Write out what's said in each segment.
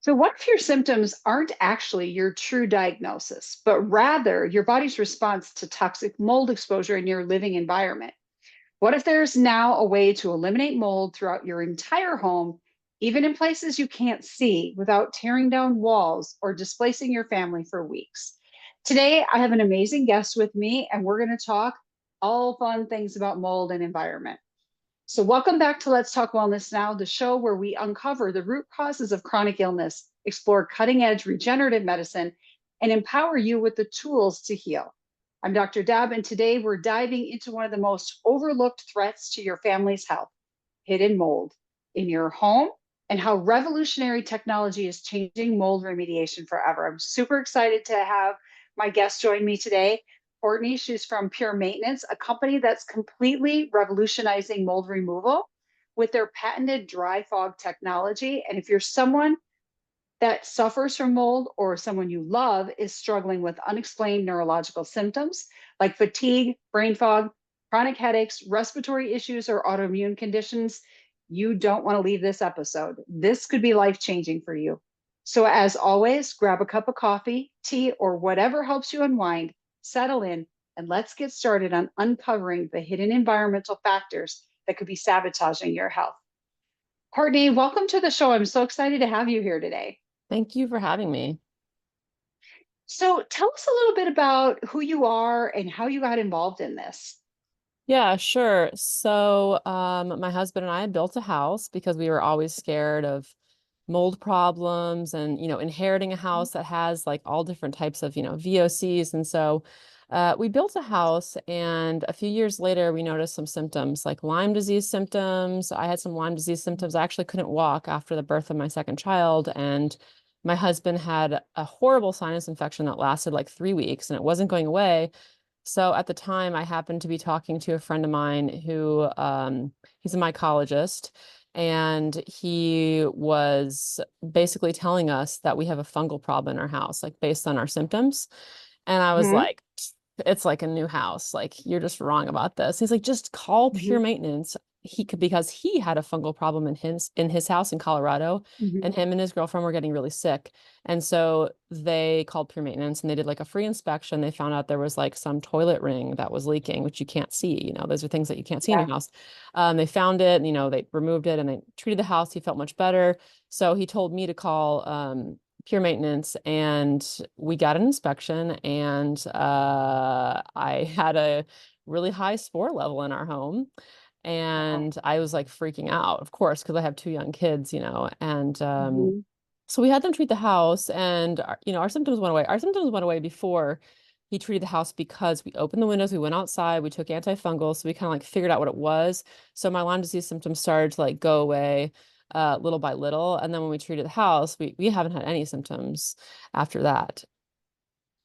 So, what if your symptoms aren't actually your true diagnosis, but rather your body's response to toxic mold exposure in your living environment? What if there's now a way to eliminate mold throughout your entire home, even in places you can't see, without tearing down walls or displacing your family for weeks? Today, I have an amazing guest with me, and we're going to talk all fun things about mold and environment. So, welcome back to Let's Talk Wellness Now, the show where we uncover the root causes of chronic illness, explore cutting edge regenerative medicine, and empower you with the tools to heal. I'm Dr. Deb, and today we're diving into one of the most overlooked threats to your family's health, hidden mold in your home, and how revolutionary technology is changing mold remediation forever. I'm super excited to have my guest join me today. Courtney, she's from Pure Maintenance, a company that's completely revolutionizing mold removal with their patented dry fog technology. And if you're someone that suffers from mold or someone you love is struggling with unexplained neurological symptoms like fatigue, brain fog, chronic headaches, respiratory issues, or autoimmune conditions, you don't want to leave this episode. This could be life changing for you. So, as always, grab a cup of coffee, tea, or whatever helps you unwind, settle in, and let's get started on uncovering the hidden environmental factors that could be sabotaging your health. Courtney, welcome to the show. I'm so excited to have you here today. Thank you for having me. So tell us a little bit about who you are and how you got involved in this. Yeah, sure. So, my husband and I had built a house because we were always scared of mold problems and, inheriting a house that has like all different types of, VOCs. And so, we built a house, and a few years later, we noticed some symptoms like Lyme disease symptoms. I had some Lyme disease symptoms. I actually couldn't walk after the birth of my second child. And my husband had a horrible sinus infection that lasted like 3 weeks and it wasn't going away. So at the time, I happened to be talking to a friend of mine who he's a mycologist, and he was basically telling us that we have a fungal problem in our house, like based on our symptoms. And I was Hmm. like, it's like a new house. Like, you're just wrong about this. He's like, just call Hmm. Pure Maintenance. He could, because he had a fungal problem in his house in Colorado, Hmm. and him and his girlfriend were getting really sick. And so they called Pure Maintenance and they did like a free inspection. They found out there was like some toilet ring that was leaking, which you can't see. Those are things that you can't see in Yeah. your house. They found it, and, they removed it and they treated the house. He felt much better. So he told me to call Pure Maintenance, and we got an inspection, and I had a really high spore level in our home. Wow. And I was like freaking out, of course, because I have two young kids, and Hmm. so we had them treat the house, and our symptoms went away. Our symptoms went away before he treated the house because we opened the windows, we went outside, we took antifungals, so we kind of like figured out what it was. So my Lyme disease symptoms started to like go away little by little, and then when we treated the house, we haven't had any symptoms after that.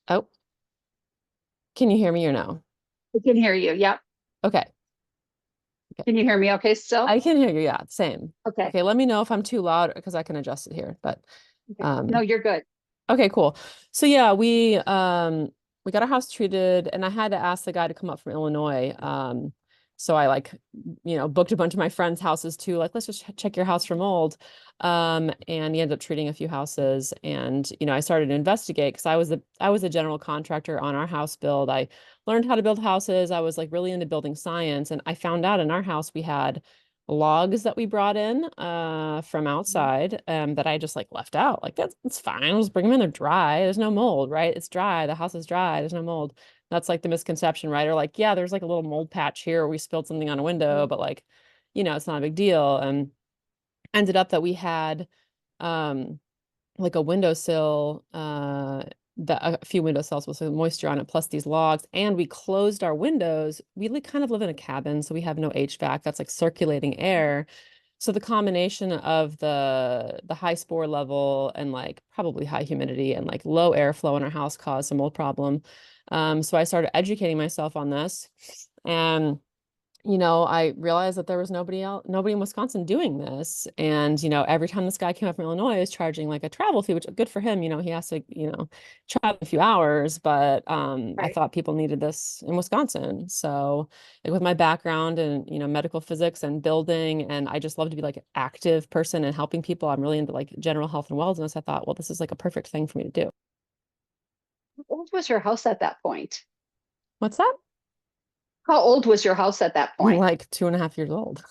Oh, can you hear me or no? I can hear you. Yep. Okay, okay, Can you hear me okay still? I can hear you. Yeah, same. Okay. Okay, let me know if I'm too loud because I can adjust it here. But Okay. No, um, you're good. Okay, cool. So yeah, we got our house treated, and I had to ask the guy to come up from Illinois. So I like, booked a bunch of my friends' houses too, like, let's just check your house for mold. And he ended up treating a few houses, and I started to investigate because I was a general contractor on our house build. I learned how to build houses. I was like really into building science, and I found out in our house we had logs that we brought in from Mhm. outside that I just like left out. Like, that's fine. I'll just bring them in. They're dry. There's no mold, right? It's dry. The house is dry. There's no mold. That's like the misconception, right? Or like, yeah, there's like a little mold patch here where we spilled something on a window, but like, it's not a big deal. And ended up that we had um like a windowsill that a few windowsills with some moisture on it, plus these logs, and we closed our windows. We like kind of live in a cabin, so we have no HVAC. That's like circulating air. So the combination of the high spore level and like probably high humidity and like low airflow in our house caused a mold problem. So I started educating myself on this, and I realized that there was nobody in Wisconsin doing this. And, every time this guy came up from Illinois, he was charging like a travel fee, which good for him. He has to, travel a few hours, but I Right. thought people needed this in Wisconsin. So like with my background in, medical physics and building, and I just love to be like an active person and helping people. I'm really into like general health and wellness. I thought, well, this is like a perfect thing for me to do. How old was your house at that point? What's that? How old was your house at that point? Like 2.5 years old.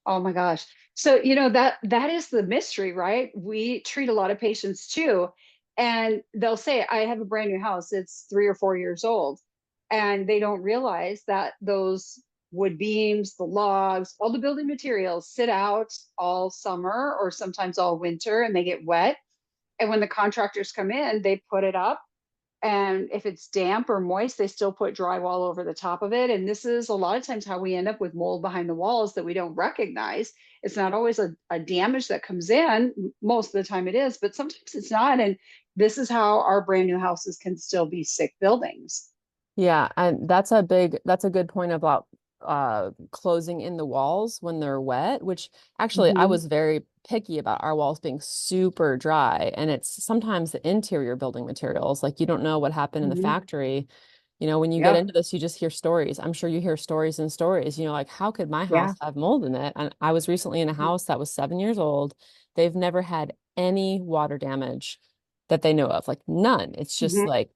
Oh my gosh. So, that is the mystery, right? We treat a lot of patients too, and they'll say, I have a brand new house. It's 3 or 4 years old. And they don't realize that those wood beams, the logs, all the building materials sit out all summer or sometimes all winter and they get wet. And when the contractors come in, they put it up, and if it's damp or moist, they still put drywall over the top of it. And this is a lot of times how we end up with mold behind the walls that we don't recognize. It's not always a damage that comes in. Most of the time it is, but sometimes it's not. And this is how our brand new houses can still be sick buildings. Yeah, and that's a good point about closing in the walls when they're wet, which actually I Hmm. was very picky about our walls being super dry. And it's sometimes the interior building materials, like you don't know what happened in the Hmm. factory. When you get Yeah. into this, you just hear stories. I'm sure you hear stories and stories, like how could my house Yeah. have mold in it? And I was recently in a house that was 7 years old. They've never had any water damage that they know of, like none. It's just Hmm. like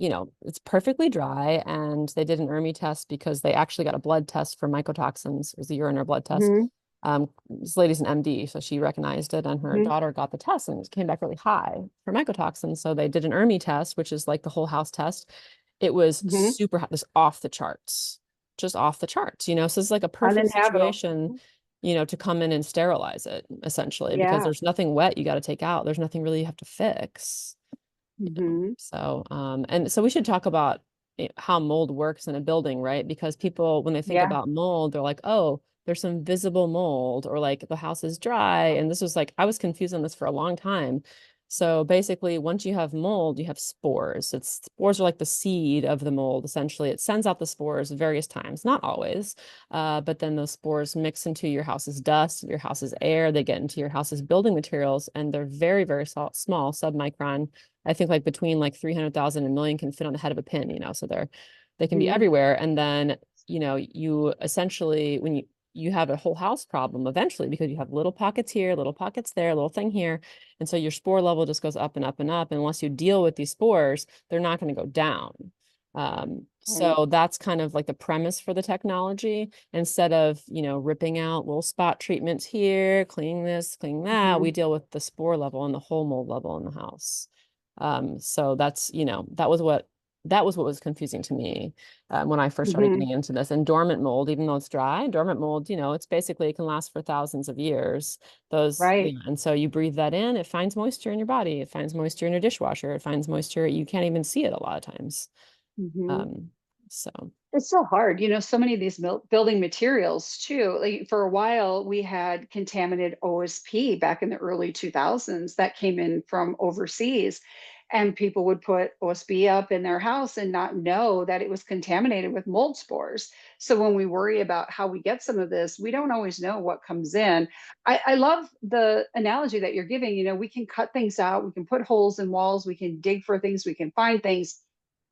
it's perfectly dry. And they did an ERMI test because they actually got a blood test for mycotoxins. It was a urine or blood test. Hmm. This lady's an MD, so she recognized it, and her Hmm. daughter got the test and it came back really high for mycotoxins. So they did an ERMI test, which is like the whole house test. It was Hmm. super hot, just off the charts, just off the charts. So it's like a perfect Uninhabitable. situation, to come in and sterilize it essentially, because Yeah. there's nothing wet you got to take out. There's nothing really you have to fix. Hmm. And so we should talk about how mold works in a building, right? Because people, when they think Yeah. about mold, they're like, oh, there's some visible mold, or like the house is dry. And this was like, I was confused on this for a long time. So basically, once you have mold, you have spores. Spores are like the seed of the mold, essentially. It sends out the spores various times, not always. But then those spores mix into your house's dust, your house's air, they get into your house's building materials, and they're very, very small, submicron. I think like between like 300,000 and a million can fit on the head of a pin, so they can be Hmm. everywhere. And then, you essentially, when you have a whole house problem eventually, because you have little pockets here, little pockets there, little thing here. And so your spore level just goes up and up and up. And unless you deal with these spores, they're not going to go down. Right. So that's kind of like the premise for the technology. Instead of, ripping out little spot treatments here, cleaning this, cleaning that, we Hmm. deal with the spore level and the whole mold level in the house. So that was what was confusing to me when I first started Hmm. getting into this. And dormant mold, even though it's dry, dormant mold, it's basically, it can last for thousands of years. Right. And so you breathe that in, it finds moisture in your body, it finds moisture in your dishwasher, it finds moisture, you can't even see it a lot of times. Hmm. Um, so It's so hard, so many of these building materials too. Like for a while, we had contaminated OSP back in the early 2000s that came in from overseas. And people would put OSB up in their house and not know that it was contaminated with mold spores. So when we worry about how we get some of this, we don't always know what comes in. I love the analogy that you're giving. We can cut things out, we can put holes in walls, we can dig for things, we can find things,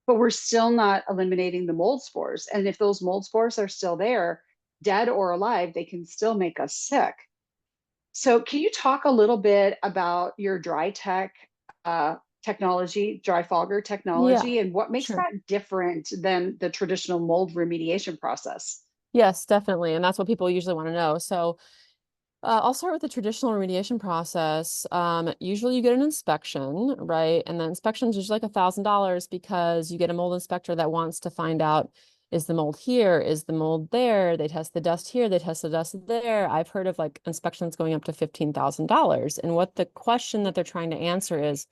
but we're still not eliminating the mold spores. And if those mold spores are still there, dead or alive, they can still make us sick. So, can you talk a little bit about your dry tech technology, dry fogger yeah, technology, and what makes sure. that different than the traditional mold remediation process? Yes, definitely. And that's what people usually want to know. So I'll start with the traditional remediation process. Usually you get an inspection, right? And the inspection is usually like $1,000 because you get a mold inspector that wants to find out, is the mold here? Is the mold there? They test the dust here, they test the dust there. I've heard of like inspections going up to $15,000. And what the question that they're trying to answer is,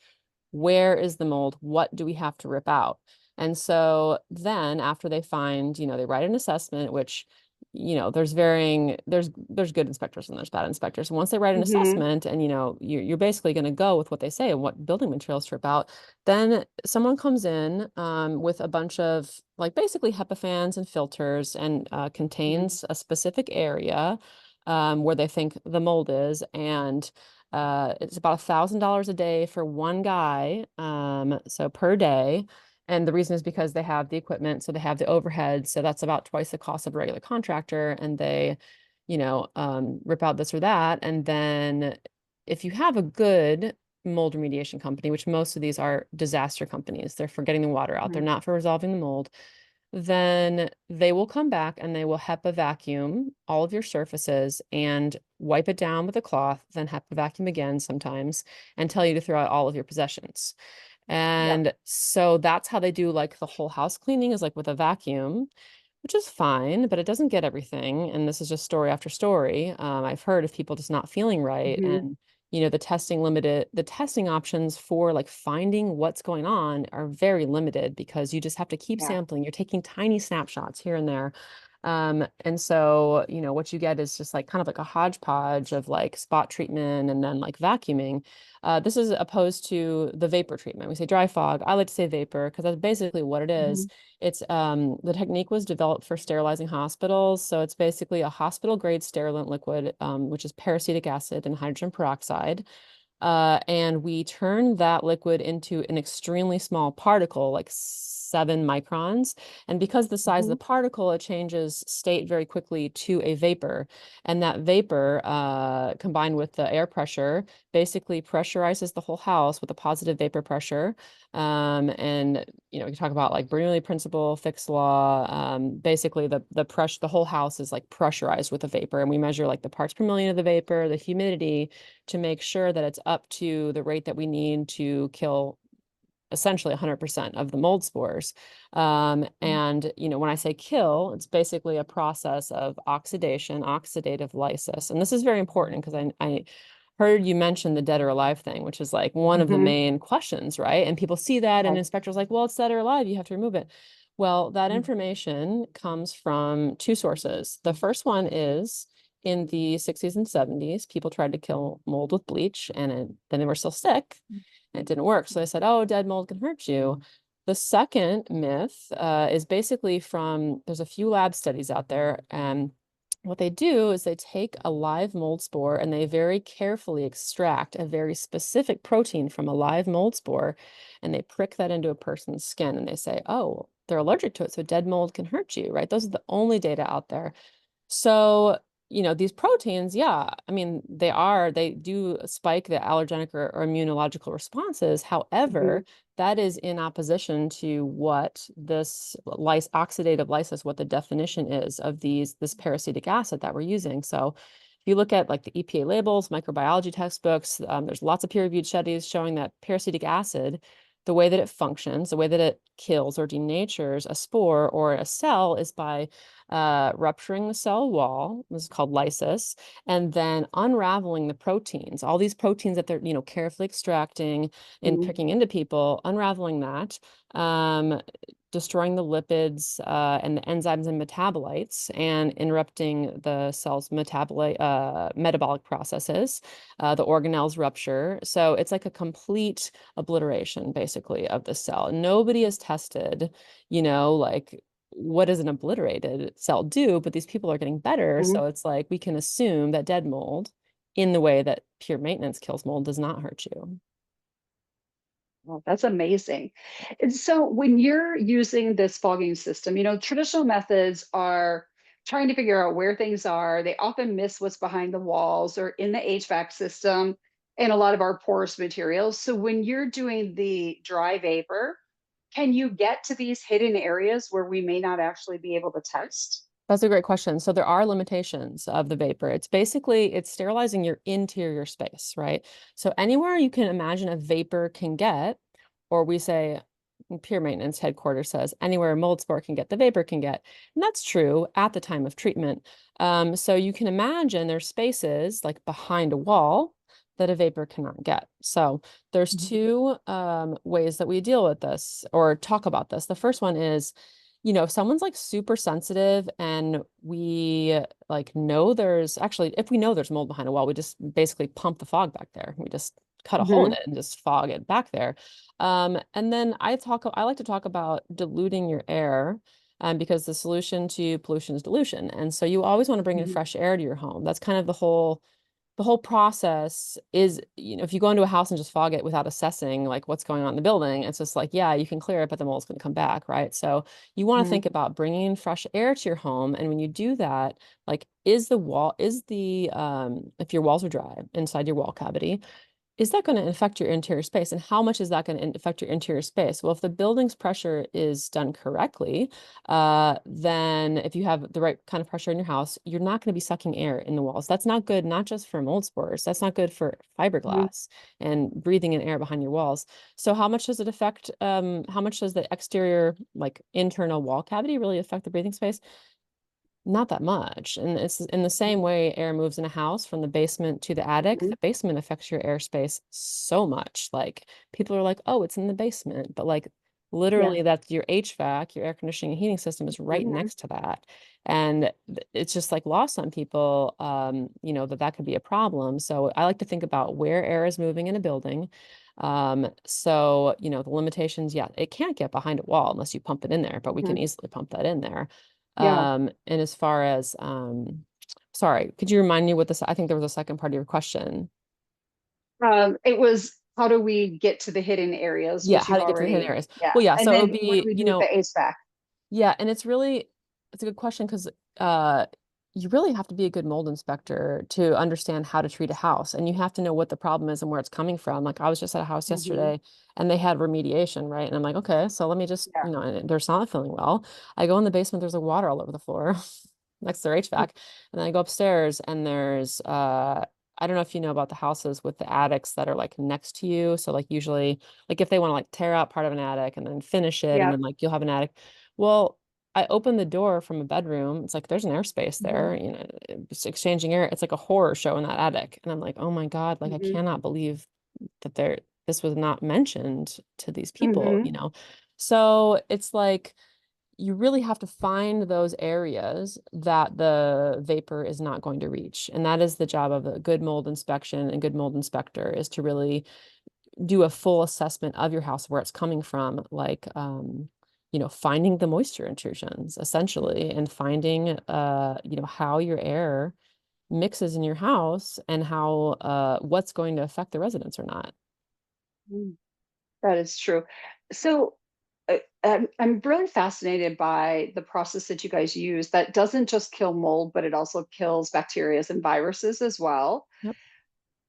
where is the mold? What do we have to rip out? And so then after they find, they write an assessment, which there's good inspectors and there's bad inspectors. And once they write an Hmm. assessment and, you're basically going to go with what they say and what building materials trip out, then someone comes in with a bunch of like basically HEPA fans and filters and Hmm. contains a specific area where they think the mold is. And it's about $1,000 a day for one guy, so per day. And the reason is because they have the equipment, so they have the overhead. So that's about twice the cost of a regular contractor. And they, rip out this or that. And then if you have a good mold remediation company, which most of these are disaster companies, they're for getting the water out, they're Hmm. not for resolving the mold, then they will come back and they will HEPA vacuum all of your surfaces and wipe it down with a cloth, then HEPA vacuum again sometimes, and tell you to throw out all of your possessions. Yeah. And so that's how they do like the whole house cleaning is like with a vacuum, which is fine, but it doesn't get everything. And this is just story after story. I've heard of people just not feeling right. Hmm. And, the testing options for like finding what's going on are very limited because you just have to keep Yeah. sampling. You're taking tiny snapshots here and there. And so, what you get is just like kind of like a hodgepodge of like spot treatment and then like vacuuming. This is opposed to the vapor treatment. We say dry fog. I like to say vapor because that's basically what it is. Hmm. It's the technique was developed for sterilizing hospitals. So it's basically a hospital grade sterilant liquid, which is peracetic acid and hydrogen peroxide. And we turn that liquid into an extremely small particle, like 7 microns. And because the size of Hmm. the particle, it changes state very quickly to a vapor. And that vapor, combined with the air pressure, basically pressurizes the whole house with a positive vapor pressure. And you talk about like Bernoulli principle, Fick's law. Basically, the whole house is like pressurized with a vapor, and we measure like the parts per million of the vapor, the humidity, to make sure that it's up to the rate that we need to kill essentially 100% of the mold spores. And when I say kill, it's basically a process of oxidation, oxidative lysis. And this is very important because I heard you mention the dead or alive thing, which is like one of the Hmm. main questions, right? And people see that and Right. inspectors like, well, it's dead or alive, you have to remove it. Well, that Mhm. information comes from two sources. The first one is in the 60s and 70s, people tried to kill mold with bleach then they were still sick and it didn't work. So they said, oh, dead mold can hurt you. The second myth is basically there's a few lab studies out there. And what they do is they take a live mold spore and they very carefully extract a very specific protein from a live mold spore. And they prick that into a person's skin and they say, oh, they're allergic to it. So dead mold can hurt you, right? Those are the only data out there. So, these proteins, yeah, I mean, they do spike the allergenic or immunological responses. Mhm. However, that is in opposition to what this oxidative lysis, what the definition is of this peracetic acid that we're using. So if you look at like the EPA labels, microbiology textbooks, there's lots of peer-reviewed studies showing that peracetic acid, the way that it functions, the way that it kills or denatures a spore or a cell is by rupturing the cell wall. This is called lysis, and then unraveling the proteins, all these proteins that they're, carefully extracting and Mhm. picking into people, unraveling that, um, destroying the lipids and the enzymes and metabolites, and interrupting the cell's metabolic processes. The organelles rupture. So it's like a complete obliteration, basically, of the cell. Nobody has tested, like what does an obliterated cell do? But these people are getting better. Mhm. So it's like we can assume that dead mold, in the way that pure maintenance kills mold, does not hurt you. Well, that's amazing. And so when you're using this fogging system, traditional methods are trying to figure out where things are. They often miss what's behind the walls or in the HVAC system and a lot of our porous materials. So when you're doing the dry vapor, can you get to these hidden areas where we may not actually be able to test? That's a great question. So there are limitations of the vapor. It's sterilizing your interior space, right? So anywhere you can imagine a vapor can get, or we say peer maintenance headquarters says anywhere a mold spore can get, the vapor can get. And that's true at the time of treatment. So you can imagine there's spaces like behind a wall that a vapor cannot get. So there's Mhm. two ways that we deal with this or talk about this. The first one is if someone's like super sensitive and we like know there's actually, if we know there's mold behind a wall, we just basically pump the fog back there. We just cut a hole in Hmm. it and just fog it back there. And then I like to talk about diluting your air. Because the solution to pollution is dilution. And so you always want to bring in Hmm. fresh air to your home. That's kind of the whole process is, if you go into a house and just fog it without assessing like what's going on in the building, it's just like, yeah, you can clear it, but the mold's going to come back, right? So you want to Hmm. think about bringing in fresh air to your home. And when you do that, like, if your walls are dry inside your wall cavity, is that going to affect your interior space? And how much is that going to affect your interior space? Well, if the building's pressure is done correctly, then if you have the right kind of pressure in your house, you're not going to be sucking air in the walls. That's not good, not just for mold spores. That's not good for Hmm. fiberglass and breathing in air behind your walls. So how much does it affect, how much does the exterior, like internal wall cavity really affect the breathing space? Not that much. And it's in the same way air moves in a house from the basement to the attic. Hmm. The basement affects your airspace so much. Like people are like, oh, it's in the basement. But like Yeah. literally that's your HVAC, your air conditioning and heating system is right Hmm. next to that. And it's just like lost on people, that could be a problem. So I like to think about where air is moving in a building. So, the limitations, yeah, it can't get behind a wall unless you pump it in there, but we Hmm. can easily pump that in there. Yeah. And as far as, sorry, could you remind me what I think there was a second part of your question. It was how do we get to the hidden areas, Yeah, which how you've to get to the hidden already, areas. yeah. Well, yeah, And so it would then what do be, we do with the HVAC? yeah, and it's a good question because uh you really have to be a good mold inspector to understand how to treat a house and you have to know what the problem is and where it's coming from. Like I was just at a house Hmm. yesterday and they had remediation, right? And I'm like, okay, so let me just, Yeah. and they're not feeling well. I go in the basement, there's like water all over the floor next to their HVAC. And then I go upstairs and there's I don't know if you know about the houses with the attics that are like next to you. So like usually like if they want to like tear out part of an attic and then finish it and Yeah. then like you'll have an attic. Well, I opened the door from a bedroom. It's like there's an airspace Hmm. there, it's exchanging air. It's like a horror show in that attic. And I'm like, oh my God, like I Hmm. cannot believe that this was not mentioned to these people. Hmm. So it's like you really have to find those areas that the vapor is not going to reach. And that is the job of a good mold inspection and good mold inspector is to really do a full assessment of your house, where it's coming from, like, finding the moisture intrusions essentially, and finding, how your air mixes in your house and how, what's going to affect the residents or not. That is true. So I'm really fascinated by the process that you guys use that doesn't just kill mold, but it also kills bacteria and viruses as well. Yep.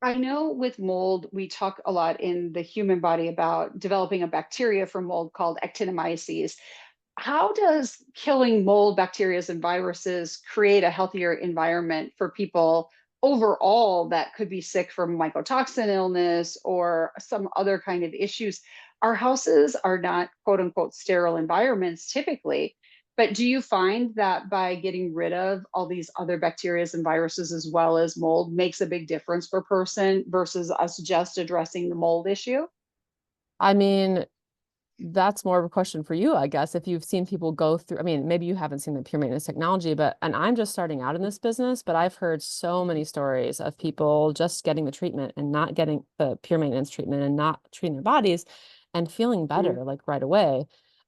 I know with mold, we talk a lot in the human body about developing a bacteria for mold called actinomyces. How does killing mold, bacteria, and viruses create a healthier environment for people overall that could be sick from mycotoxin illness or some other kind of issues? Our houses are not quote unquote sterile environments typically, but do you find that by getting rid of all these other bacteria and viruses as well as mold makes a big difference for a person versus us just addressing the mold issue? I mean, that's more of a question for you, I guess. If you've seen people go through, I mean, maybe you haven't seen the pure maintenance technology, and I'm just starting out in this business, but I've heard so many stories of people just getting the treatment and not getting the pure maintenance treatment and not treating their bodies and feeling Mhm. better like right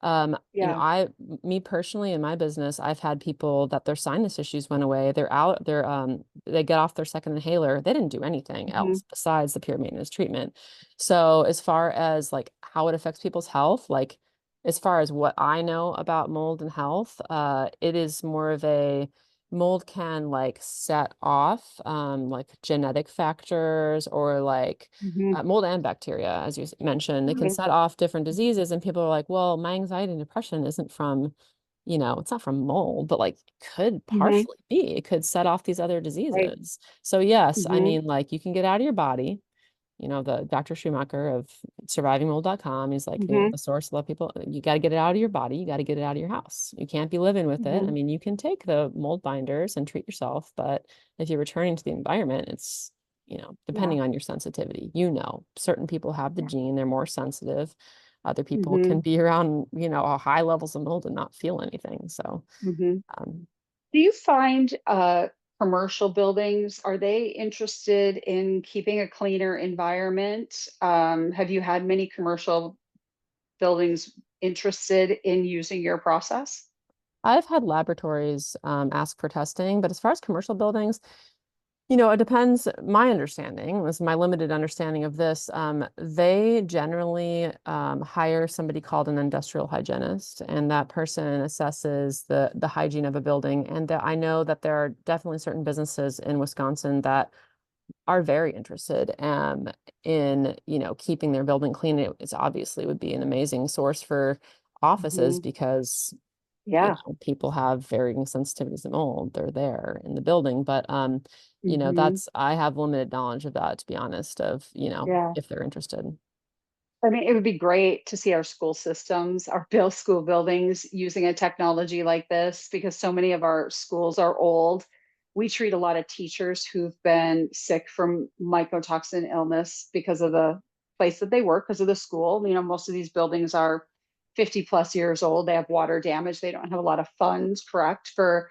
Um, Yeah. me personally in my business, I've had people that their sinus issues went away. They get off their second inhaler. They didn't do anything Mhm. else besides the pure maintenance treatment. So as far as like how it affects people's health, like as far as what I know about mold and health, it is more of a mold can like set off like genetic factors or like Mhm. mold and bacteria, as you mentioned, they can Okay. set off different diseases, and people are like, well, my anxiety and depression isn't from, it's not from mold, but like could Mhm. partially be. It could set off these other Right. diseases. So yes, I Mhm. mean, like you can get out of your body. The Dr. Schumacher of survivingmold.com, he's like, Mhm. the source. A lot of people, you got to get it out of your body. You got to get it out of your house. You can't be living with it. I Mhm. mean, you can take the mold binders and treat yourself, but if you're returning to the environment, it's, Yeah. depending on your sensitivity, certain people have the Yeah. gene, they're more sensitive. Other people Hmm. can be around, high levels of mold and not feel anything. So, Hmm. um, Do you find commercial buildings, are they interested in keeping a cleaner environment? Have you had many commercial buildings interested in using your process? I've had laboratories ask for testing, but as far as commercial buildings, it depends. My understanding, this is my limited understanding of this, they generally hire somebody called an industrial hygienist, and that person assesses the hygiene of a building. And that I know that there are definitely certain businesses in Wisconsin that are very interested in, keeping their building clean. It's obviously would be an amazing source for offices Hmm. because Yeah. people have varying sensitivities to mold. They're there in the building, but Hmm. that's I have limited knowledge of that, to be honest, of, Yeah. if they're interested. I mean, it would be great to see our school systems, our school buildings using a technology like this because so many of our schools are old. We treat a lot of teachers who've been sick from mycotoxin illness because of the place that they work, because of the school. Most of these buildings are 50 plus years old. They have water damage. They don't have a lot of funds, correct, for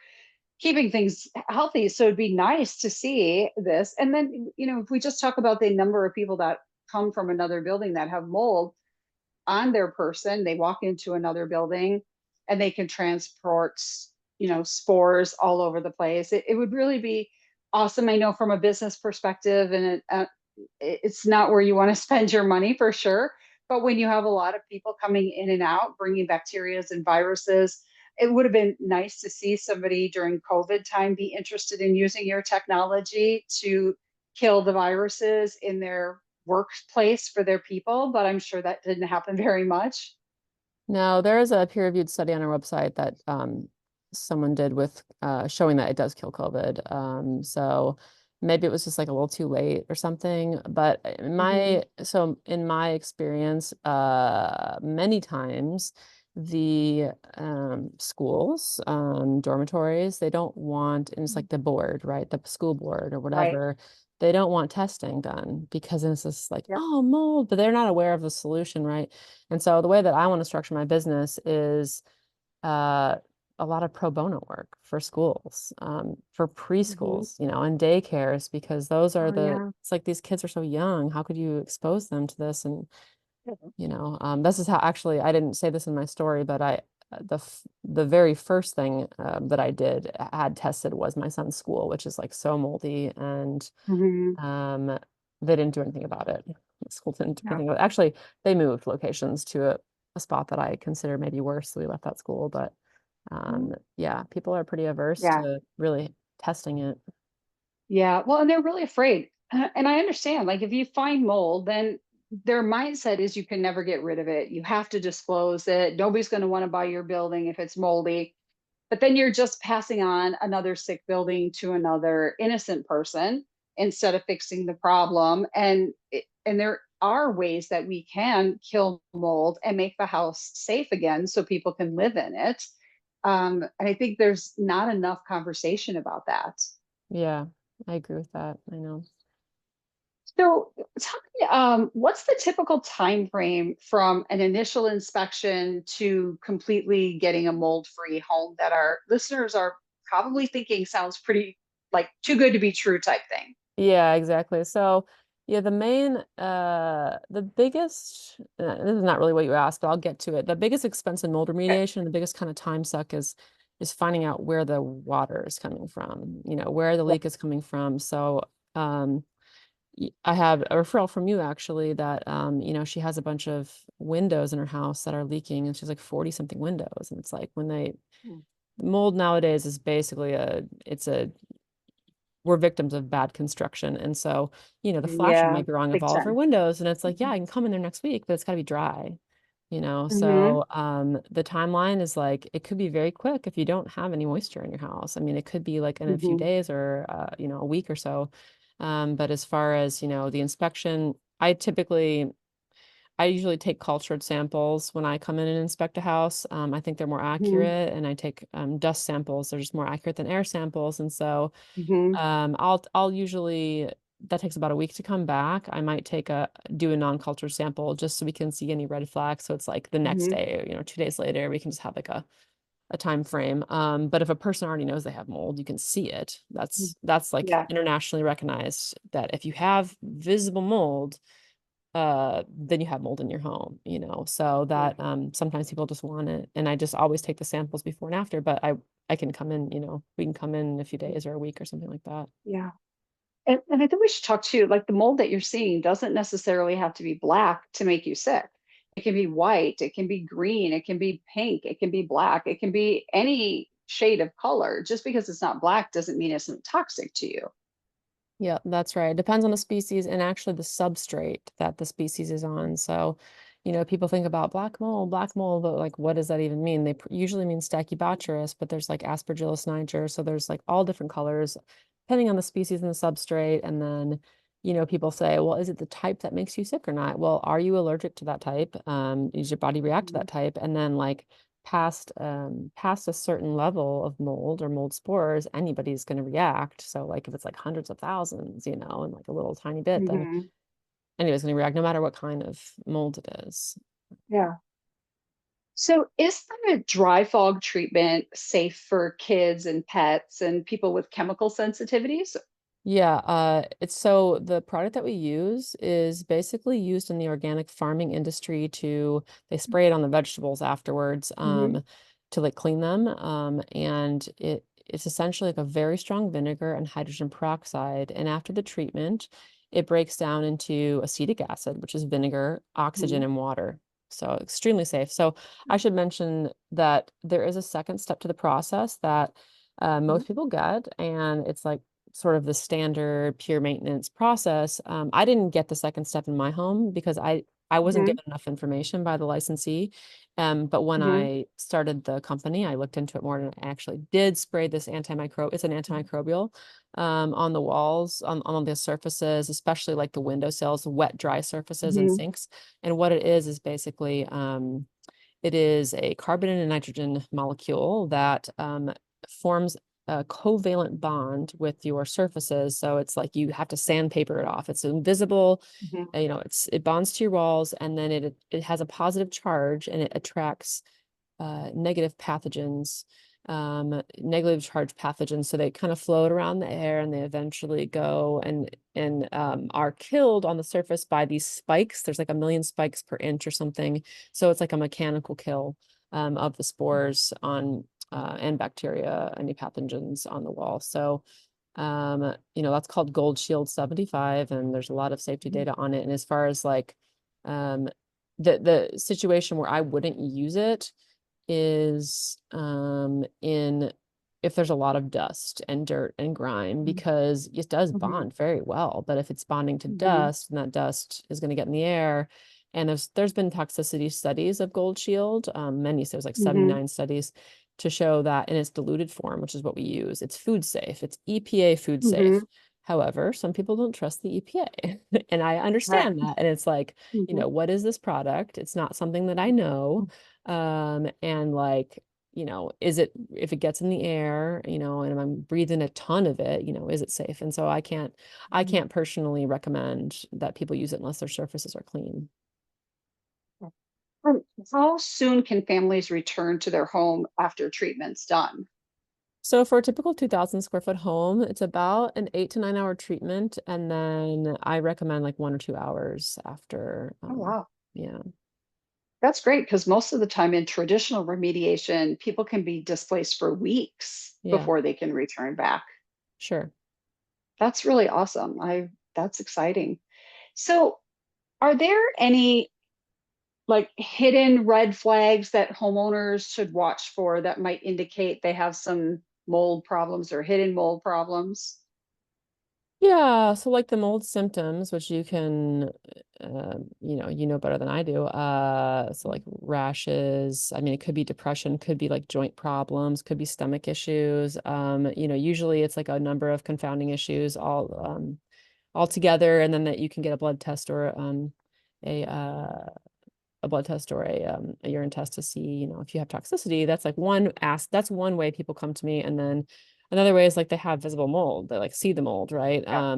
keeping things healthy. So it'd be nice to see this. And then, if we just talk about the number of people that come from another building that have mold on their person, they walk into another building and they can transport, spores all over the place. It would really be awesome. I know from a business perspective, and it's not where you want to spend your money for sure. But when you have a lot of people coming in and out, bringing bacterias and viruses, it would have been nice to see somebody during COVID time be interested in using your technology to kill the viruses in their workplace for their people. But I'm sure that didn't happen very much. No, there is a peer-reviewed study on our website that someone did with showing that it does kill COVID. So maybe it was just like a little too late or something. But Hmm. in my experience, many times the schools, dormitories, they don't want, and it's like the board, right? The school board or Right. whatever. They don't want testing done because it's just like, Yep. oh, mold, but they're not aware of the solution, right? And so the way that I want to structure my business is uh, a lot of pro bono work for schools, for Hmm. preschools, and daycares, because those are Oh, yeah. it's like these kids are so young. How could you expose them to this? And, this is how actually, I didn't say this in my story, but the very first thing that I did had tested was my son's school, which is like so moldy, and Hmm. um, they didn't do anything about it. The school didn't do Yeah. anything about it. Actually, they moved locations to a spot that I consider maybe worse, so we left that school. But yeah, people are pretty averse Yeah. to really testing it. Yeah. Well, and they're really afraid. And I understand, like, if you find mold, then their mindset is you can never get rid of it. You have to disclose it. Nobody's going to want to buy your building if it's moldy. But then you're just passing on another sick building to another innocent person instead of fixing the problem. And there are ways that we can kill mold and make the house safe again so people can live in it. And I think there's not enough conversation about that. Yeah, I agree with that. I know. So, tell me, what's the typical time frame from an initial inspection to completely getting a mold-free home that our listeners are probably thinking sounds pretty like too good to be true type thing? Yeah, exactly. So, yeah, the biggest, this is not really what you asked, but I'll get to it. The biggest expense in mold Okay. remediation, the biggest kind of time suck is finding out where the water is coming from, where the Yeah. leak is coming from. So, um, I have a referral from you actually that, she has a bunch of windows in her house that are leaking, and she's like 40 something windows. And it's like when Hmm. mold nowadays is basically we're victims of bad construction. And so, the flashing Yeah, might be wrong of big all of her time. windows. And it's like, yeah, Mhm. I can come in there next week, but it's got to be dry, Mhm. So, the timeline is like, it could be very quick if you don't have any moisture in your house. I mean, it could be like in a few Mhm. days or, a week or so. But as far as, the inspection, I usually take cultured samples when I come in and inspect a house. I think they're more Mhm. accurate, and I take dust samples. They're just more accurate than air samples. And so Mhm. I'll usually that takes about a week to come back. I might do a non-culture sample just so we can see any red flags. So it's like the next Hmm. day, 2 days later, we can just have like a time frame. But if a person already knows they have mold, you can see it. That's like Yeah. internationally recognized that if you have visible mold, then you have mold in your home, so Yeah. that sometimes people just want it. And I just always take the samples before and after, but I can come in, we can come in a few days or a week or something like that. Yeah. And I think we should talk too, like the mold that you're seeing doesn't necessarily have to be black to make you sick. It can be white, it can be green, it can be pink, it can be black, it can be any shade of color. Just because it's not black doesn't mean it's not toxic to you. Yeah, that's right. It depends on the species and actually the substrate that the species is on. So, people think about black mold, but like, what does that even mean? They usually mean Stachybotrys, but there's like Aspergillus niger. So there's like all different colors depending on the species and the substrate. And then, people say, well, is it the type that makes you sick or not? Well, are you allergic to that type? Does your body react to Mhm. that type? And then like past a certain level of mold or mold spores, anybody's going to react. So like if it's like hundreds of thousands, and like a little tiny bit, then Mhm. anybody's going to react no matter what kind of mold it is. Yeah. So, is the dry fog treatment safe for kids and pets and people with chemical sensitivities? Yeah, it's so the product that we use is basically used in the organic farming industry they spray it on the vegetables afterwards, Hmm. to like clean them. And it's essentially like a very strong vinegar and hydrogen peroxide. And after the treatment, it breaks down into acetic acid, which is vinegar, oxygen, Hmm. and water. So extremely safe. So I should mention that there is a second step to the process that most people get, and it's like sort of the standard pure maintenance process. I didn't get the second step in my home because I wasn't Hmm. given enough information by the licensee. But when Hmm. I started the company, I looked into it more and I actually did spray this it's an antimicrobial on the walls, on the surfaces, especially like the windowsills, wet, dry surfaces and Hmm. sinks. And what it is basically it is a carbon and a nitrogen molecule that forms a covalent bond with your surfaces. So it's like you have to sandpaper it off. It's invisible, Hmm. it bonds to your walls, and then it has a positive charge and it attracts negative charged pathogens. So they kind of float around the air and they eventually go and are killed on the surface by these spikes. There's like a million spikes per inch or something. So it's like a mechanical kill of the spores on and bacteria, any pathogens on the wall. So that's called Gold Shield 75, and there's a lot of safety data on it. And as far as like um the situation where I wouldn't use it is in if there's a lot of dust and dirt and grime, because it does Hmm. bond very well. But if it's bonding to Hmm. dust and that dust is going to get in the air, and there's been toxicity studies of Gold Shield, there's like Hmm. 79 studies to show that in its diluted form, which is what we use, it's food safe, it's EPA food safe. Hmm. However, some people don't trust the EPA, and I Right. understand that. And it's like, Hmm. what is this product? It's not something that I know. And like, is it, if it gets in the air, and I'm breathing a ton of it, is it safe? And so I can't personally recommend that people use it unless their surfaces are clean. How soon can families return to their home after treatment's done? So for a typical 2,000 square foot home, it's about an 8 to 9 hour treatment. And then I recommend like 1 or 2 hours after. Oh, wow. Yeah, That's great because most of the time in traditional remediation, people can be displaced for weeks yeah, before they can return back. sure. That's really awesome. That's exciting. So, are there any like hidden red flags that homeowners should watch for that might indicate they have some mold problems or hidden mold problems? Yeah, so like the mold symptoms, which you know better than I do. So like rashes. I mean, it could be depression, could be like joint problems, could be stomach issues. Usually it's like a number of confounding issues all together, and then that you can get a blood test or a uh a blood test or a urine test to see, if you have toxicity. That's like that's one way people come to me. And then another way is like they have visible mold. They like see the mold, right? Yeah.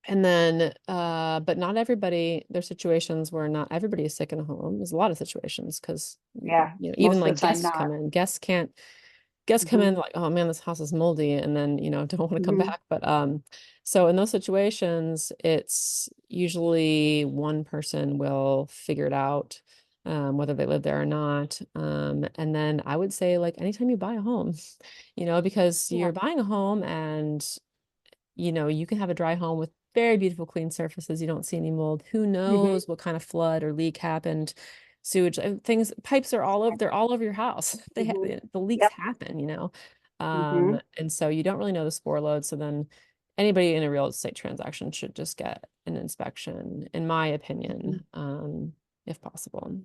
And then, but not everybody, there's situations where not everybody is sick in a home. There's a lot of situations because, Yeah, even most of the like time guests not. come in, guests come Hmm. in like, oh man, this house is moldy, and then, don't want to come Hmm. back. But, so in those situations, it's usually one person will figure it out, whether they live there or not. And then I would say, like, anytime you buy a home, because Yeah. you're buying a home and you can have a dry home with very beautiful clean surfaces. You don't see any mold. Who Hmm. knows what kind of flood or leak happened? Sewage, things, pipes are they're all over your house. Hmm. The leaks Yep. happen. Hmm. And so you don't really know the spore load. So then anybody in a real estate transaction should just get an inspection, in my opinion, if possible.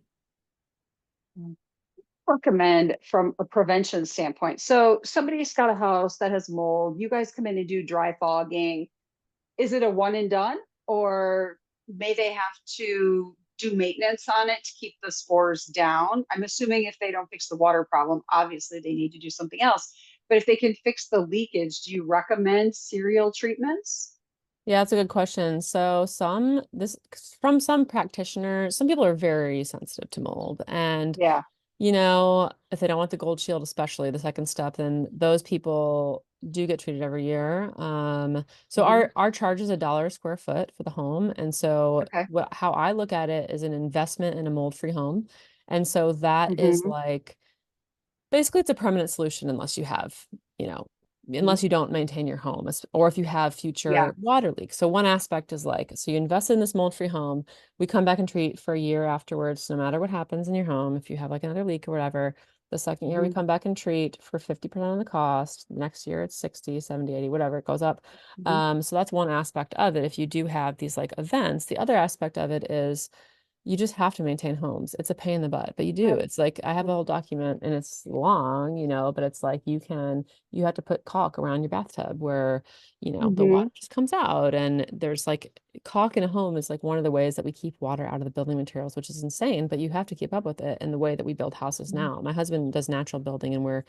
Recommend from a prevention standpoint. So somebody's got a house that has mold. You guys come in and do dry fogging. Is it a one and done, or may they have to do maintenance on it to keep the spores down? I'm assuming if they don't fix the water problem, obviously they need to do something else. But if they can fix the leakage, do you recommend serial treatments? Yeah, that's a good question. So from some practitioners, some people are very sensitive to mold. And Yeah. if they don't want the gold shield, especially the second step, then those people do get treated every year. So Hmm. our charge is $1 a square foot for the home. And so Okay. how I look at it is an investment in a mold-free home. And so that is Hmm. like, basically it's a permanent solution you know, unless you don't maintain your home, or if you have Yeah. future water leaks. So one aspect is like, so you invest in this mold-free home, we come back and treat for a year afterwards, no matter what happens in your home. If you have like another leak or whatever, the second year we Hmm. come back and treat for 50% of the cost. Next year it's 60, 70, 80, whatever, it goes up. Hmm. So that's one aspect of it. If you do have these like events, the other aspect of it is you just have to maintain homes. It's a pain in the butt, but you do. It's like I have a whole document and it's long, but it's like you have to put caulk around your bathtub where, the Hmm. water just comes out. And there's like caulk in a home is like one of the ways that we keep water out of the building materials, which is insane, but you have to keep up with it in the way that we build houses now. My husband does natural building and we're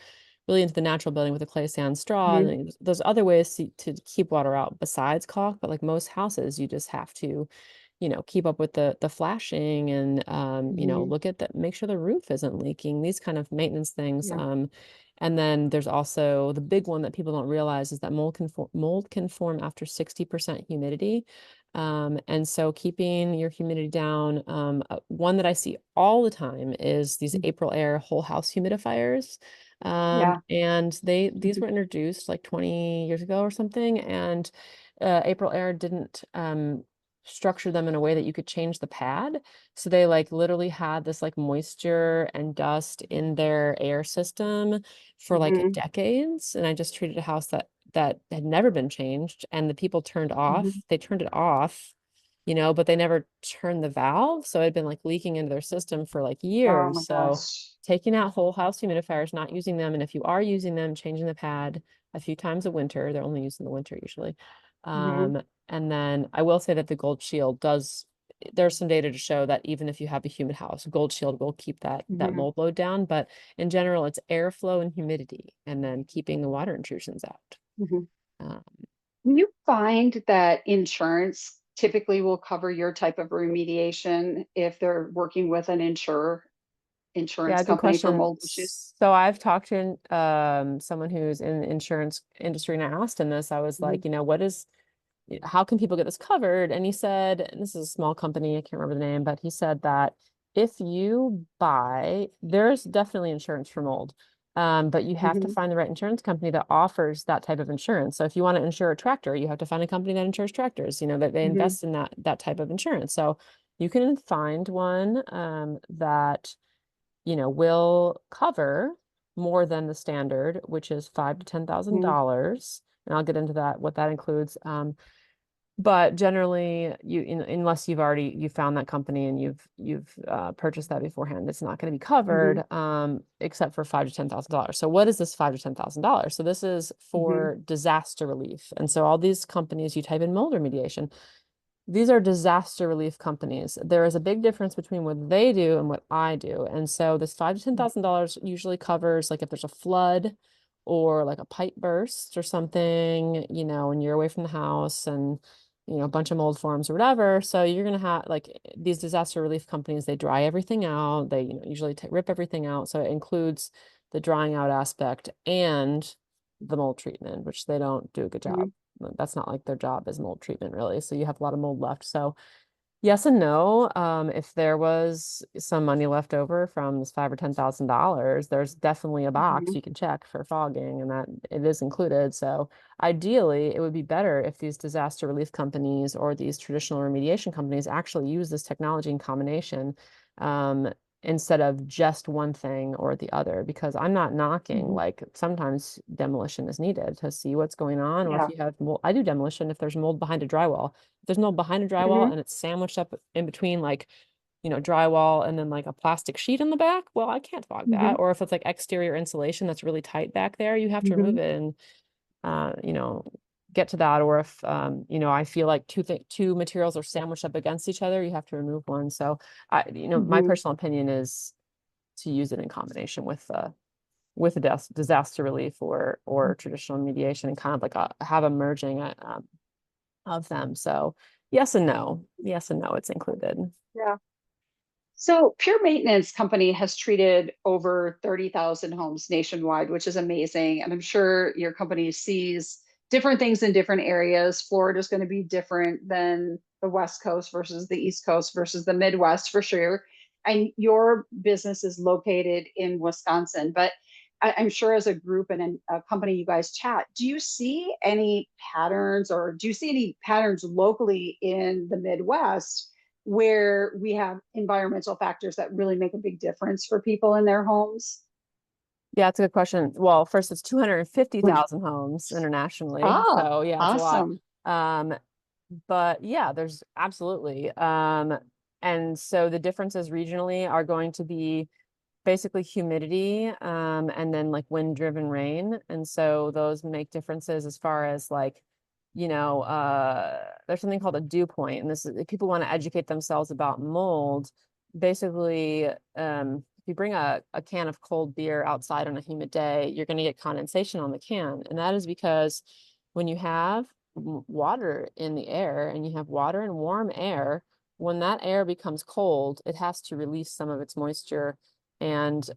really into the natural building with the clay sand straw. Hmm. And there's other ways to keep water out besides caulk, but like most houses, you just have to keep up with the flashing and Hmm. look at that, make sure the roof isn't leaking, these kind of maintenance things. Yeah. And then there's also the big one that people don't realize is that mold can form after 60% humidity. And so keeping your humidity down, one that I see all the time is these April Air whole house humidifiers. Yeah. And these Mhm. were introduced like 20 years ago or something. And April Air didn't structure them in a way that you could change the pad. So they like literally had this like moisture and dust in their air system for like Mhm. decades. And I just treated a house that had never been changed, and the people Mhm. they turned it off, but they never turned the valve. So it had been like leaking into their system for like Oh years. my So gosh. taking out whole house humidifiers, not using them, and if you are using them, changing the pad a few times a winter. They're only used in the winter usually. Mhm. Um, and then I will say that the Gold Shield there's some data to show that even if you have a humid house, Gold Shield will keep that Mhm. mold load down. But in general, it's airflow and humidity, and then keeping the water intrusions out. Mhm. Uh, You find that insurance typically will cover your type of remediation if they're working with an insurance yeah, good company for question. mold issues? So I've talked to someone who's in the insurance industry, and I asked him this. I was Mhm. like, how can people get this covered? And he said, and this is a small company, I can't remember the name, but he said that if you buy, there's definitely insurance for mold. But you have to Mhm. find the right insurance company that offers that type of insurance. So if you want to insure a tractor, you have to find a company that insures tractors, that they Mhm. invest in that type of insurance. So you can find one that will cover more than the standard, which is five to ten thousand Mhm. dollars. And I'll get into that, what that includes. But generally, unless you found that company and you've purchased that beforehand, it's not going to be Mhm. covered, except for $5,000 to $10,000. So what is this $5,000 to $10,000? So this is Mhm. for disaster relief. And so all these companies, you type in mold remediation, these are disaster relief companies. There is a big difference between what they do and what I do. And so this $5,000 to $10,000 usually covers like if there's a flood or like a pipe burst or something, and you're away from the house and a bunch of mold forms or whatever. So you're going to have like these disaster relief companies, they dry everything out. They, usually rip everything out. So it includes the drying out aspect and the mold treatment, which they don't do a good job. Mhm. That's not like their job is mold treatment really. So you have a lot of mold left. So yes and no. If there was some money left over from this $5,000 or $10,000, there's definitely a box Mhm. you can check for fogging, and that it is included. So ideally, it would be better if these disaster relief companies or these traditional remediation companies actually use this technology in combination, um, instead of just one thing or the other. Because I'm not knocking, Mhm. like sometimes demolition is needed to see what's going on, or if Yeah. you have mold, I do demolition if there's mold behind a drywall. There's no behind a drywall Mhm. and it's sandwiched up in between like, drywall and then like a plastic sheet in the back, well, I can't fog that. Mhm. Or if it's like exterior insulation that's really tight back there, you have to remove Mhm. it and get to that. Or if I feel like two materials are sandwiched up against each other, you have to remove one. So my Mhm. personal opinion is to use it in combination with a disaster relief or traditional mediation, and kind of like have a merging of them. So yes and no. Yes and no, it's included. Yeah. So, Pure Maintenance Company has treated over 30,000 homes nationwide, which is amazing. And I'm sure your company sees different things in different areas. Florida is going to be different than the West Coast versus the East Coast versus the Midwest for sure. And your business is located in Wisconsin, but I'm sure as a group and a company you guys chat, do you see any patterns or do you see any patterns locally in the Midwest where we have environmental factors that really make a big difference for people in their homes? Yeah, it's a good question. Well, first, it's 250,000 homes internationally. Ah, So yeah, it's a lot. awesome. Um, but yeah, there's absolutely. And so the differences regionally are going to be basically humidity, and then like wind driven rain. And so those make differences as far as like, there's something called a dew point. And this is if people want to educate themselves about mold, basically, if you bring a can of cold beer outside on a humid day, you're going to get condensation on the can. And that is because when you have water in the air and you have water and warm air, when that air becomes cold, it has to release some of its moisture and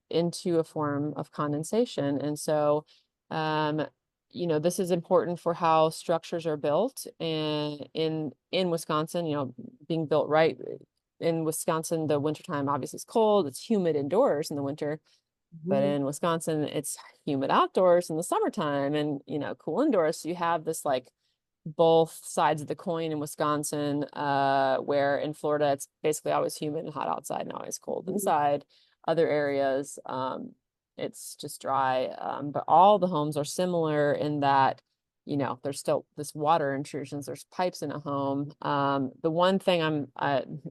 into a form of condensation. And so, this is important for how structures are built. And in Wisconsin, being built right in Wisconsin, the wintertime obviously is cold. It's humid indoors in the winter. But Mhm. in Wisconsin, it's humid outdoors in the summertime and, cool indoors. So you have this like both sides of the coin in Wisconsin, where in Florida, it's basically always humid and hot outside and always cold Mhm. inside. Other areas, it's just dry. But all the homes are similar in that, there's still this water intrusions, there's pipes in a home. The one thing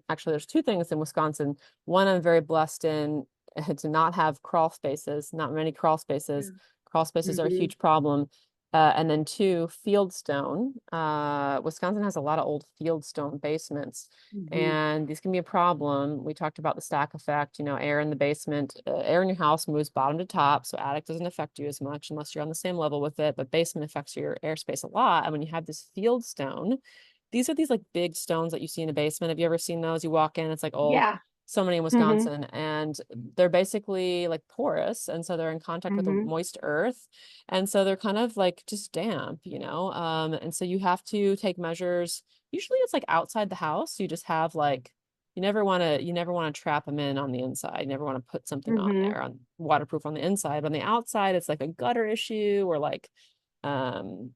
actually, there's two things in Wisconsin. One, I'm very blessed in to not have crawl spaces, not many crawl spaces. Crawl spaces are a Mhm. huge problem. And then two, fieldstone. Wisconsin has a lot of old fieldstone basements, Mhm. and these can be a problem. We talked about the stack effect, air in the basement, air in your house moves bottom to top, so attic doesn't affect you as much unless you're on the same level with it, but basement affects your airspace a lot. And when you have this fieldstone, these are these like big stones that you see in a basement. Have you ever seen those? You walk in, it's like old. Yeah. So many in Mhm. Wisconsin, and they're basically like porous, and so they're in contact with the Mhm. moist earth, and so they're kind of like just damp, and so you have to take measures. Usually it's like outside the house. You just have like you never want to trap them in on the inside. You never want to put something on Mhm. there on waterproof on the inside. But on the outside, it's like a gutter issue or um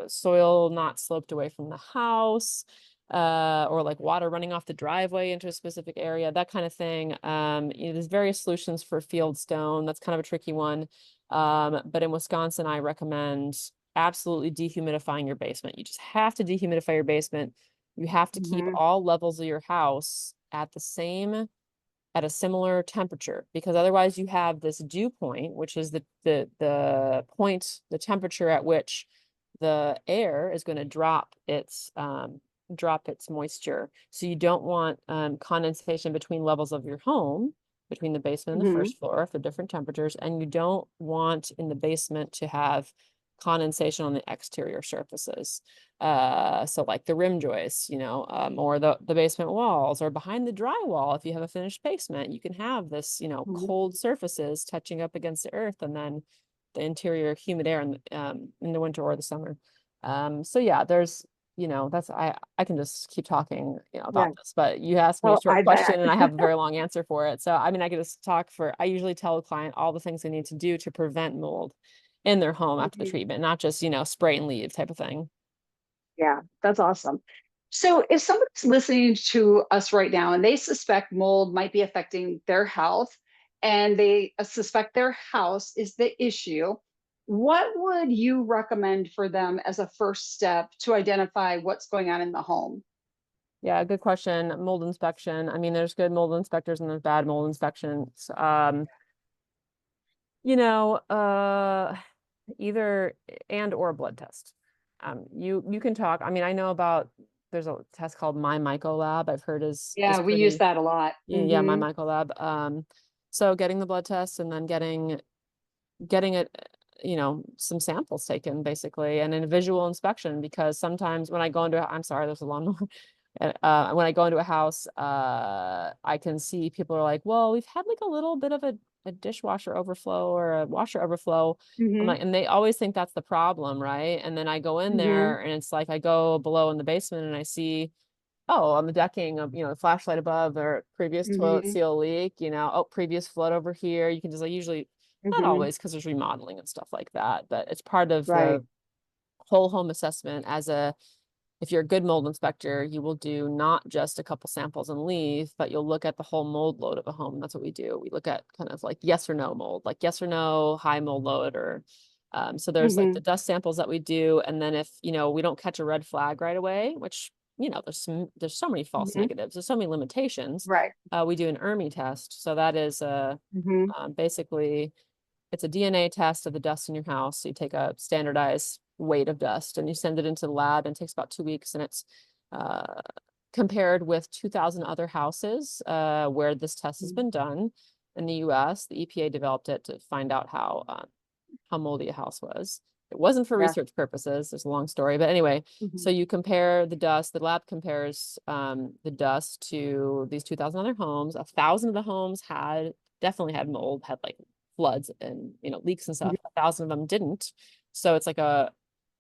soil not sloped away from the house, or like water running off the driveway into a specific area, that kind of thing. There's various solutions for field stone. That's kind of a tricky one. But in Wisconsin, I recommend absolutely dehumidifying your basement. You just have to dehumidify your basement. You have to keep Mhm. all levels of your house at a similar temperature, because otherwise you have this dew point, which is the point, the temperature at which the air is going to drop its moisture. So you don't want condensation between levels of your home, between the basement and the Mhm. first floor for different temperatures, and you don't want in the basement to have condensation on the exterior surfaces. So like the rim joists, or the basement walls, or behind the drywall. If you have a finished basement, you can have this, Mhm. cold surfaces touching up against the earth, and then the interior humid air in the winter or the summer. So yeah, there's, that's I can just keep talking, Yeah. about this, but you asked me a Oh, short I bet. question and I have a very long answer for it. So I mean, I could just talk for, I usually tell a client all the things they need to do to prevent mold in their home after the Mhm. treatment, not just, spray and leave type of thing. Yeah, that's awesome. So, if somebody's listening to us right now and they suspect mold might be affecting their health and they suspect their house is the issue, what would you recommend for them as a first step to identify what's going on in the home? Yeah, good question. Mold inspection. I mean, there's good mold inspectors and there's bad mold inspections. You know, either and or blood test. You can talk. I mean, I know about, there's a test called My Myco Lab. I've heard is Yeah, we use pretty, that a lot. yeah, My Hmm. Myco Lab. So getting the blood test and then getting it, some samples taken basically, and then a visual inspection, because sometimes when I go into, I'm sorry, there's a lawnmower. When I go into a house, I can see people are like, well, we've had like a little bit of a dishwasher overflow or a washer overflow. I'm Hmm. like, and they always think that's the problem, right? And then I go in Hmm. there and it's like I go below in the basement and I see, oh, on the decking of, flashlight above, or previous toilet Hmm. seal leak, oh, previous flood over here. You can just like usually, not Hmm. always because there's remodeling and stuff like that, but it's part of Right. the whole home assessment. If you're a good mold inspector, you will do not just a couple samples and leave, but you'll look at the whole mold load of a home. That's what we do. We look at kind of like yes or no mold, like yes or no high mold load, or so there's like the Hmm. dust samples that we do. And then if, we don't catch a red flag right away, which, there's so many false Hmm. negatives, there's so many limitations. Right. We do an ERMI test. So that is Hmm. basically, it's a DNA test of the dust in your house. So you take a standardized weight of dust and you send it into the lab, and it takes about 2 weeks, and it's uh, compared with 2,000 other houses where this test has been done in the US. The EPA developed it to find out how moldy a house was. It wasn't for Yeah. research purposes. There's a long story, but anyway, Hmm. so you compare the dust, the lab compares the dust to these 2,000 other homes. 1,000 of the homes definitely had mold, had like floods and, leaks and stuff. 1,000 of them didn't. So it's like a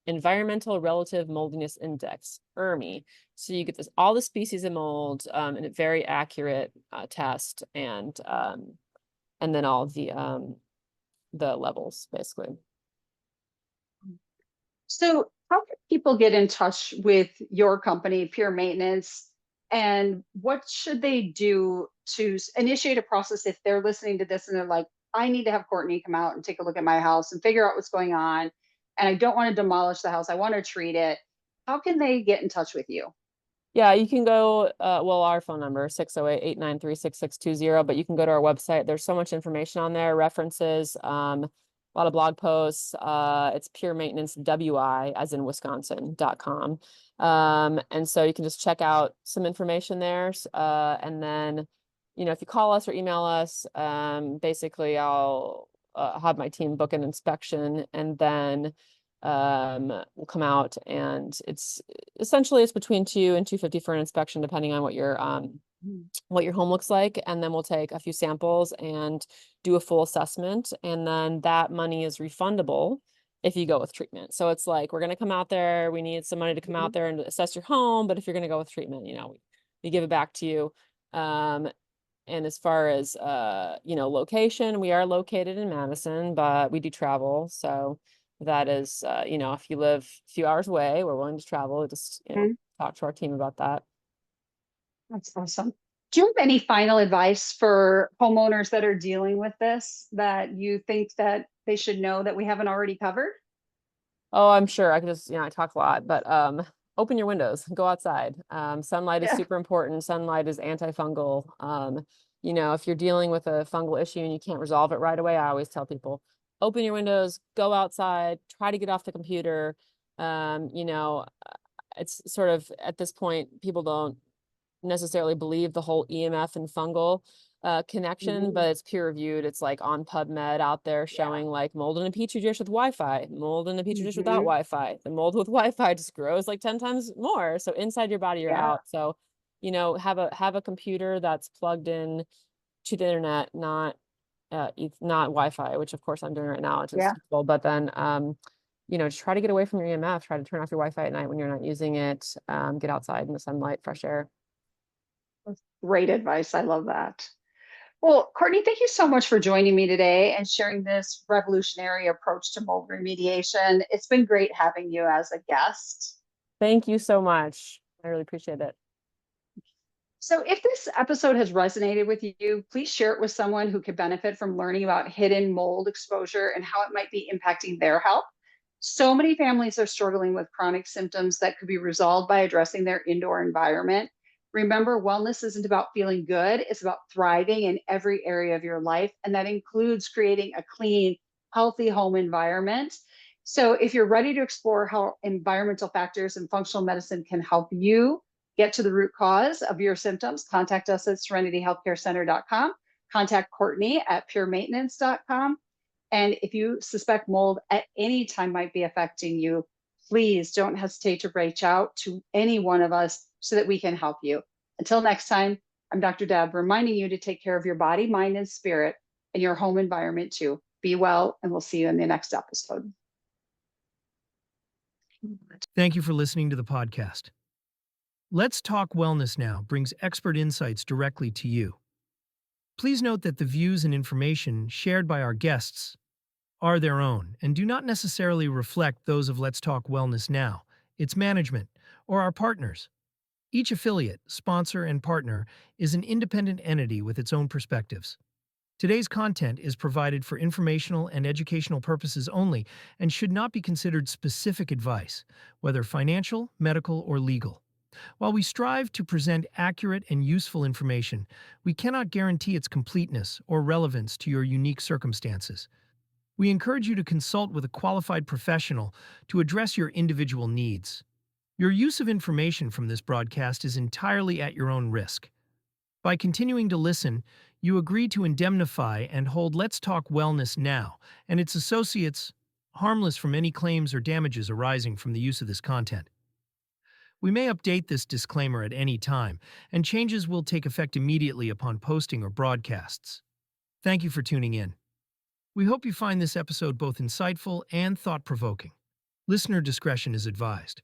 environmental relative moldiness index, ERMI. So you get all the species of mold in a very accurate test, and then all of the levels basically. So, how can people get in touch with your company, Pure Maintenance, and what should they do to initiate a process if they're listening to this and they're like, I need to have Courtney come out and take a look at my house and figure out what's going on, and I don't want to demolish the house, I want to treat it. How can they get in touch with you? Yeah, you can go, well, our phone number, 608-893-6620, but you can go to our website. There's so much information on there, references, a lot of blog posts. It's Pure Maintenance WI, as in Wisconsin.com. And so you can just check out some information there. And then, if you call us or email us, basically I'll have my team book an inspection, and then we'll come out, and it's essentially it's between 2 and 250 for an inspection, depending on what your home looks like. And then we'll take a few samples and do a full assessment, and then that money is refundable if you go with treatment. So it's like, we're going to come out there, we need some money to come out Mhm. there and assess your home, but if you're going to go with treatment, we give it back to you. And as far as location, we are located in Madison, but we do travel. So that is, if you live a few hours away, we're willing to travel. Just, Mhm. talk to our team about that. That's awesome. Do you have any final advice for homeowners that are dealing with this that you think that they should know that we haven't already covered? Oh, I'm sure I could just, I talk a lot, but open your windows, go outside. Sunlight is Yeah. super important. Sunlight is antifungal. If you're dealing with a fungal issue and you can't resolve it right away, I always tell people, open your windows, go outside, try to get off the computer. It's sort of, at this point, people don't necessarily believe the whole EMF and fungal. connection, Mhm. but it's peer reviewed. It's like on PubMed out there Yeah. showing like mold in a petri dish with Wi-Fi, mold in a petri dish without Mhm. Wi-Fi. The mold with Wi-Fi just grows like 10 times more. So inside your body or Yeah. out. So, have a computer that's plugged in to the internet, not Wi-Fi, which of course I'm doing right now, which is Yeah. useful. But then, just try to get away from your EMF. Try to turn off your Wi-Fi at night when you're not using it. Get outside in the sunlight, fresh air. That's great advice. I love that. Well, Courtney, thank you so much for joining me today and sharing this revolutionary approach to mold remediation. It's been great having you as a guest. Thank you so much. I really appreciate it. So, if this episode has resonated with you, please share it with someone who could benefit from learning about hidden mold exposure and how it might be impacting their health. So many families are struggling with chronic symptoms that could be resolved by addressing their indoor environment. Remember, wellness isn't about feeling good, it's about thriving in every area of your life. And that includes creating a clean, healthy home environment. So, if you're ready to explore how environmental factors and functional medicine can help you get to the root cause of your symptoms, contact us at serenityhealthcarecenter.com. Contact Courtney at puremaintenance.com. And if you suspect mold at any time might be affecting you, please don't hesitate to reach out to any one of us so that we can help you. Until next time, I'm Dr. Deb, reminding you to take care of your body, mind, and spirit, and your home environment too. Be well, and we'll see you in the next episode. Thank you for listening to the podcast. Let's Talk Wellness Now brings expert insights directly to you. Please note that the views and information shared by our guests are their own and do not necessarily reflect those of Let's Talk Wellness Now, its management, or our partners. Each affiliate, sponsor, and partner is an independent entity with its own perspectives. Today's content is provided for informational and educational purposes only and should not be considered specific advice, whether financial, medical, or legal. While we strive to present accurate and useful information, we cannot guarantee its completeness or relevance to your unique circumstances. We encourage you to consult with a qualified professional to address your individual needs. Your use of information from this broadcast is entirely at your own risk. By continuing to listen, you agree to indemnify and hold Let's Talk Wellness Now and its associates harmless from any claims or damages arising from the use of this content. We may update this disclaimer at any time, and changes will take effect immediately upon posting or broadcasts. Thank you for tuning in. We hope you find this episode both insightful and thought-provoking. Listener discretion is advised.